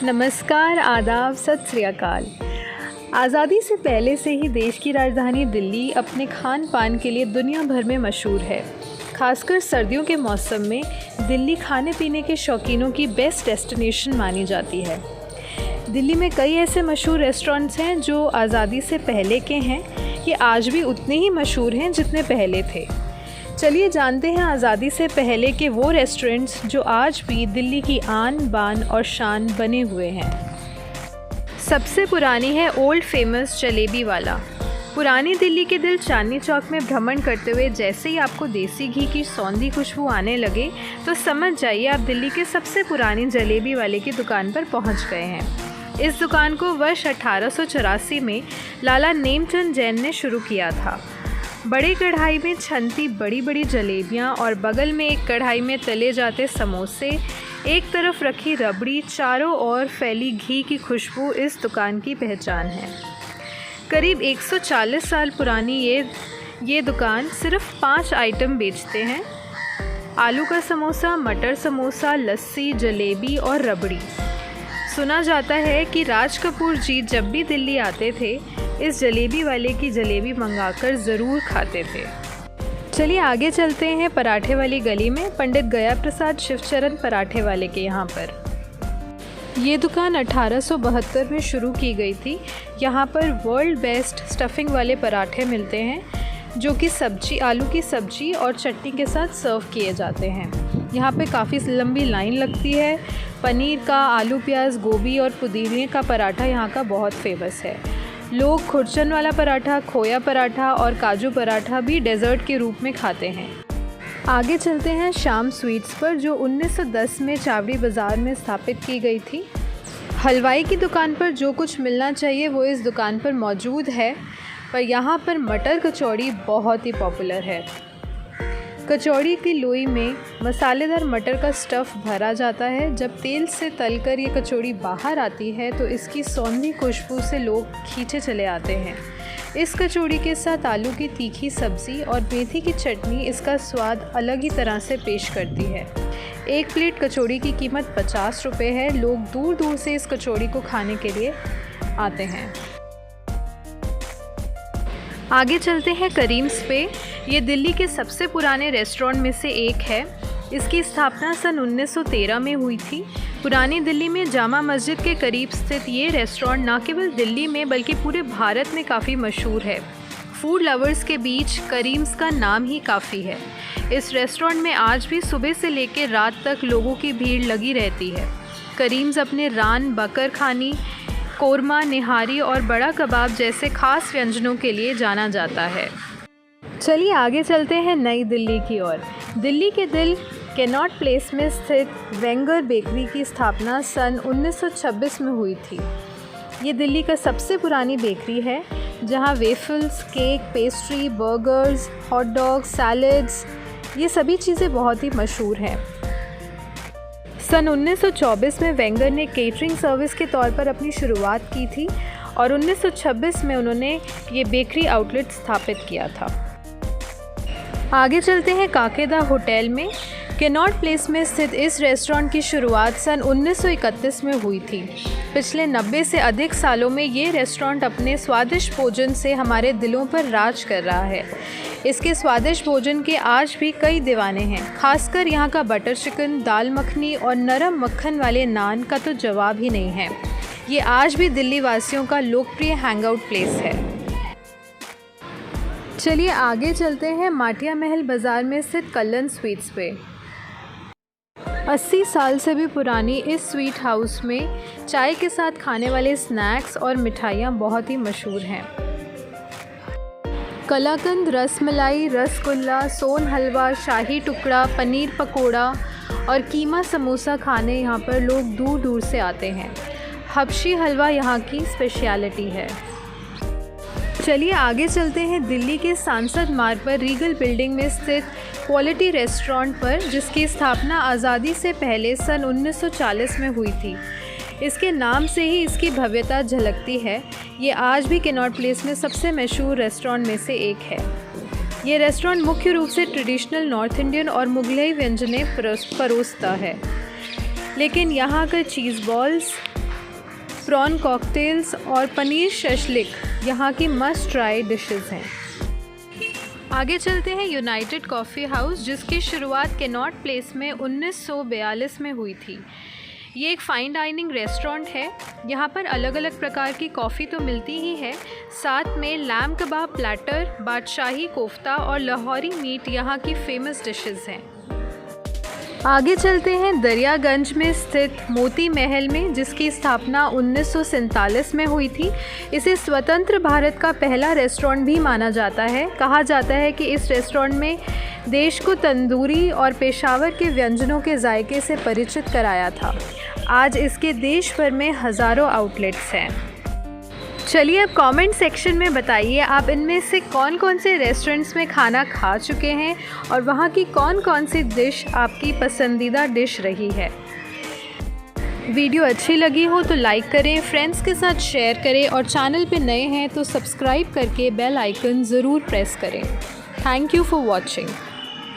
नमस्कार, आदाब, सत श्री अकाल। आज़ादी से पहले से ही देश की राजधानी दिल्ली अपने खान पान के लिए दुनिया भर में मशहूर है। खासकर सर्दियों के मौसम में दिल्ली खाने पीने के शौकीनों की बेस्ट डेस्टिनेशन मानी जाती है। दिल्ली में कई ऐसे मशहूर रेस्टोरेंट्स हैं जो आज़ादी से पहले के हैं, ये आज भी उतने ही मशहूर हैं जितने पहले थे। चलिए जानते हैं आज़ादी से पहले के वो रेस्टोरेंट्स जो आज भी दिल्ली की आन बान और शान बने हुए हैं। सबसे पुरानी है ओल्ड फेमस जलेबी वाला। पुरानी दिल्ली के दिल चांदनी चौक में भ्रमण करते हुए जैसे ही आपको देसी घी की सौंधी खुशबू आने लगे तो समझ जाइए आप दिल्ली के सबसे पुरानी जलेबी वाले की दुकान पर पहुंच गए हैं। इस दुकान को वर्ष 1884 में लाला नेमचंद जैन ने शुरू किया था। बड़े कढ़ाई में छनती बड़ी बड़ी जलेबियाँ और बगल में एक कढ़ाई में तले जाते समोसे, एक तरफ रखी रबड़ी, चारों ओर फैली घी की खुशबू इस दुकान की पहचान है। करीब 140 साल पुरानी ये दुकान सिर्फ 5 आइटम बेचते हैं: आलू का समोसा, मटर समोसा, लस्सी, जलेबी और रबड़ी। सुना जाता है कि राज कपूर जी जब भी दिल्ली आते थे इस जलेबी वाले की जलेबी मंगाकर ज़रूर खाते थे। चलिए आगे चलते हैं पराठे वाली गली में, पंडित गया प्रसाद शिवचरण पराठे वाले के यहाँ पर। ये दुकान 1872 में शुरू की गई थी। यहाँ पर वर्ल्ड बेस्ट स्टफिंग वाले पराठे मिलते हैं जो कि आलू की सब्जी और चटनी के साथ सर्व किए जाते हैं। यहाँ पे काफ़ी लंबी लाइन लगती है। पनीर का, आलू प्याज, गोभी और पुदीने का पराठा यहाँ का बहुत फेमस है। लोग खुरचन वाला पराठा, खोया पराठा और काजू पराठा भी डेज़र्ट के रूप में खाते हैं। आगे चलते हैं श्याम स्वीट्स पर, जो 1910 में चावड़ी बाज़ार में स्थापित की गई थी। हलवाई की दुकान पर जो कुछ मिलना चाहिए वो इस दुकान पर मौजूद है, पर यहाँ पर मटर कचौड़ी बहुत ही पॉपुलर है। कचौड़ी की लोई में मसालेदार मटर का स्टफ़ भरा जाता है। जब तेल से तलकर ये कचौड़ी बाहर आती है तो इसकी सौंधी खुशबू से लोग खींचे चले आते हैं। इस कचौड़ी के साथ आलू की तीखी सब्ज़ी और मेथी की चटनी इसका स्वाद अलग ही तरह से पेश करती है। एक प्लेट कचौड़ी की कीमत 50 रुपये है। लोग दूर दूर से इस कचौड़ी को खाने के लिए आते हैं। आगे चलते हैं करीम्स पे। ये दिल्ली के सबसे पुराने रेस्टोरेंट में से एक है। इसकी स्थापना सन 1913 में हुई थी। पुरानी दिल्ली में जामा मस्जिद के करीब स्थित ये रेस्टोरेंट न केवल दिल्ली में बल्कि पूरे भारत में काफ़ी मशहूर है। फूड लवर्स के बीच करीम्स का नाम ही काफ़ी है। इस रेस्टोरेंट में आज भी सुबह से लेकर रात तक लोगों की भीड़ लगी रहती है। करीम्स अपने रान, बकर खानी, कोरमा, निहारी और बड़ा कबाब जैसे खास व्यंजनों के लिए जाना जाता है। चलिए आगे चलते हैं नई दिल्ली की ओर। दिल्ली के दिल कैनॉट प्लेस में स्थित वेंगर बेकरी की स्थापना सन 1926 में हुई थी। ये दिल्ली का सबसे पुरानी बेकरी है जहां waffles, cake, pastry, burgers, hot dogs, salads, ये सभी चीज़ें बहुत ही मशहूर हैं। सन 1924 में वेंगर ने केटरिंग सर्विस के तौर पर अपनी शुरुआत की थी और 1926 में उन्होंने ये बेकरी आउटलेट स्थापित किया था। आगे चलते हैं काकेदा होटल में। कैनॉट प्लेस में स्थित इस रेस्टोरेंट की शुरुआत सन 1931 में हुई थी। पिछले 90 से अधिक सालों में ये रेस्टोरेंट अपने स्वादिष्ट भोजन से हमारे दिलों पर राज कर रहा है। इसके स्वादिष्ट भोजन के आज भी कई दीवाने हैं। खासकर यहाँ का बटर चिकन, दाल मखनी और नरम मक्खन वाले नान का तो जवाब ही नहीं है। ये आज भी दिल्ली वासियों का लोकप्रिय हैंगआउट प्लेस है। चलिए आगे चलते हैं माटिया महल बाज़ार में स्थित कल्लन स्वीट्स पे। 80 साल से भी पुरानी इस स्वीट हाउस में चाय के साथ खाने वाले स्नैक्स और मिठाइयाँ बहुत ही मशहूर हैं। कलाकंद, रसमलाई, रसगुल्ला, सोन हलवा, शाही टुकड़ा, पनीर पकोड़ा और कीमा समोसा खाने यहाँ पर लोग दूर दूर से आते हैं। हबशी हलवा यहाँ की स्पेशलिटी है। चलिए आगे चलते हैं दिल्ली के सांसद मार्ग पर रीगल बिल्डिंग में स्थित क्वालिटी रेस्टोरेंट पर, जिसकी स्थापना आज़ादी से पहले सन 1940 में हुई थी। इसके नाम से ही इसकी भव्यता झलकती है। ये आज भी कैनॉट प्लेस में सबसे मशहूर रेस्टोरेंट में से एक है। ये रेस्टोरेंट मुख्य रूप से ट्रेडिशनल नॉर्थ इंडियन और मुगलई व्यंजनें परोसता है, लेकिन यहाँ का चीज़ बॉल्स, प्रॉन कॉकटेल्स और पनीर शशलिक यहाँ की मस्ट ट्राई डिशेस हैं। आगे चलते हैं यूनाइटेड कॉफ़ी हाउस, जिसकी शुरुआत कैनॉट प्लेस में 1942 में हुई थी। ये एक फ़ाइन डाइनिंग रेस्टोरेंट है। यहाँ पर अलग अलग प्रकार की कॉफ़ी तो मिलती ही है, साथ में लैम कबाब प्लेटर, बादशाही कोफ्ता और लाहौरी मीट यहाँ की फ़ेमस डिशेस हैं। आगे चलते हैं दरियागंज में स्थित मोती महल में, जिसकी स्थापना 1947 में हुई थी। इसे स्वतंत्र भारत का पहला रेस्टोरेंट भी माना जाता है। कहा जाता है कि इस रेस्टोरेंट में देश को तंदूरी और पेशावर के व्यंजनों के जायके से परिचित कराया था। आज इसके देश भर में हज़ारों आउटलेट्स हैं। चलिए अब कमेंट सेक्शन में बताइए आप इनमें से कौन कौन से रेस्टोरेंट्स में खाना खा चुके हैं और वहाँ की कौन कौन सी डिश आपकी पसंदीदा डिश रही है। वीडियो अच्छी लगी हो तो लाइक करें, फ्रेंड्स के साथ शेयर करें और चैनल पे नए हैं तो सब्सक्राइब करके बेल आइकन ज़रूर प्रेस करें। Thank you for watching.